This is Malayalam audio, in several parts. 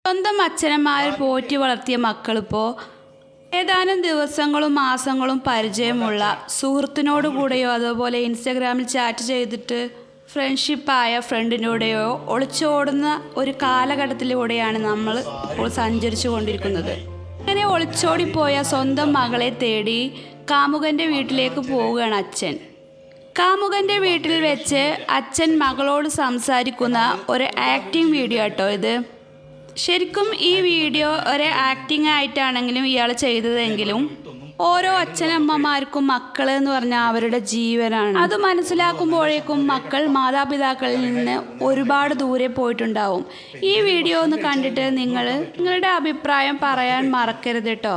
സ്വന്തം അച്ഛനമ്മമാർ പോറ്റി വളർത്തിയ മക്കളിപ്പോൾ ഏതാനും ദിവസങ്ങളും മാസങ്ങളും പരിചയമുള്ള സുഹൃത്തിനോടുകൂടെയോ അതുപോലെ ഇൻസ്റ്റഗ്രാമിൽ ചാറ്റ് ചെയ്തിട്ട് ഫ്രണ്ട്ഷിപ്പായ ഫ്രണ്ടിനൂടെയോ ഒളിച്ചോടുന്ന ഒരു കാലഘട്ടത്തിലൂടെയാണ് നമ്മൾ ഇപ്പോൾ സഞ്ചരിച്ചു കൊണ്ടിരിക്കുന്നത്. അങ്ങനെ ഒളിച്ചോടിപ്പോയ സ്വന്തം മകളെ തേടി കാമുകൻ്റെ വീട്ടിലേക്ക് പോവുകയാണ് അച്ഛൻ. കാമുകൻ്റെ വീട്ടിൽ വെച്ച് അച്ഛൻ മകളോട് സംസാരിക്കുന്ന ഒരു ആക്ടിങ് വീഡിയോ കേട്ടോ ഇത്. ശരിക്കും ഈ വീഡിയോ ഒരു ആക്ടിങ് ആയിട്ടാണെങ്കിലും ഇയാൾ ചെയ്തതെങ്കിലും ഓരോ അച്ഛനമ്മമാർക്കും മക്കൾ എന്ന് പറഞ്ഞാൽ അവരുടെ ജീവനാണ്. അത് മനസ്സിലാക്കുമ്പോഴേക്കും മക്കൾ മാതാപിതാക്കളിൽ നിന്ന് ഒരുപാട് ദൂരെ പോയിട്ടുണ്ടാവും. ഈ വീഡിയോ ഒന്ന് കണ്ടിട്ട് നിങ്ങളുടെ അഭിപ്രായം പറയാൻ മറക്കരുത് കേട്ടോ.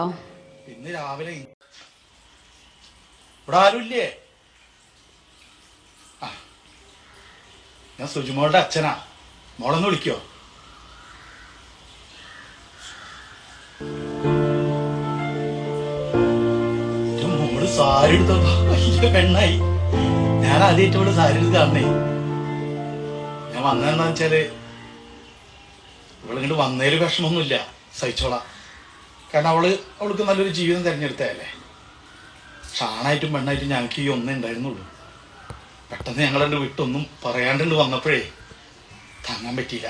പിന്നെ രാവിലെ ഞാൻ സുജുമോളുടെ അച്ഛനാ, മോളൊന്ന് വിളിക്കോ? മോള് സാരി എടുത്തോ, വലിയ പെണ്ണായി. ഞാൻ ആദ്യമായിട്ട് ഇവിടെ സാരി എടുത്ത് കാണണേ. ഞാൻ വന്നതെന്താ വെച്ചാല് ഇവളിങ്ങോട്ട് വന്നതിൽ വിഷമൊന്നുമില്ല, സഹിച്ചോളാം. കാരണം അവൾക്ക് നല്ലൊരു ജീവിതം തിരഞ്ഞെടുത്തതല്ലേ. പക്ഷെ ആണായിട്ടും പെണ്ണായിട്ടും ഞങ്ങൾക്ക് ഈ ഒന്നേ ഉണ്ടായിരുന്നുള്ളൂ. പെട്ടെന്ന് ഞങ്ങളെ വിട്ടൊന്നും പറയാണ്ട് വന്നപ്പോഴേ താങ്ങാൻ പറ്റിയില്ല.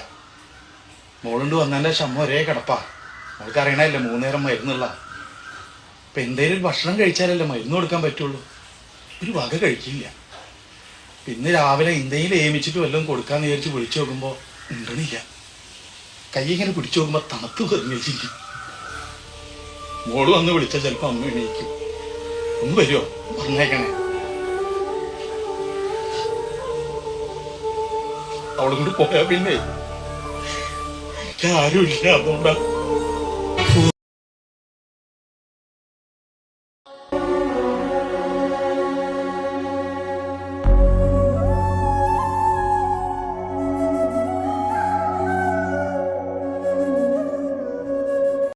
മോളുണ്ട് വന്നതിൻ്റെ ശമ്മ ഒരേ കിടപ്പാ. മോൾക്ക് അറിയണല്ലേ 3 നേരം മരുന്നുള്ള. ഇപ്പം എന്തേലും ഒരു ഭക്ഷണം കഴിച്ചാലല്ലേ മരുന്ന് കൊടുക്കാൻ പറ്റുള്ളൂ. ഒരു വക കഴിക്കില്ല. പിന്നെ രാവിലെ എന്തെങ്കിലും ഏമിച്ചിട്ട് വല്ലതും കൊടുക്കാന്ന് വിചാരിച്ച് വിളിച്ചു നോക്കുമ്പോൾ ഉണ്ടണില്ല. കൈ ഇങ്ങനെ പിടിച്ചു നോക്കുമ്പോൾ തണുത്ത് പറഞ്ഞിരിക്കും. മോള് വന്ന് വിളിച്ചാൽ ചിലപ്പോൾ അമ്മ എണീക്കും. ഒന്ന് വരുമോ പറഞ്ഞേക്കണേ. അവളും കൂടി പോയാ പിന്നെ ആരുമില്ല. അതുകൊണ്ടാ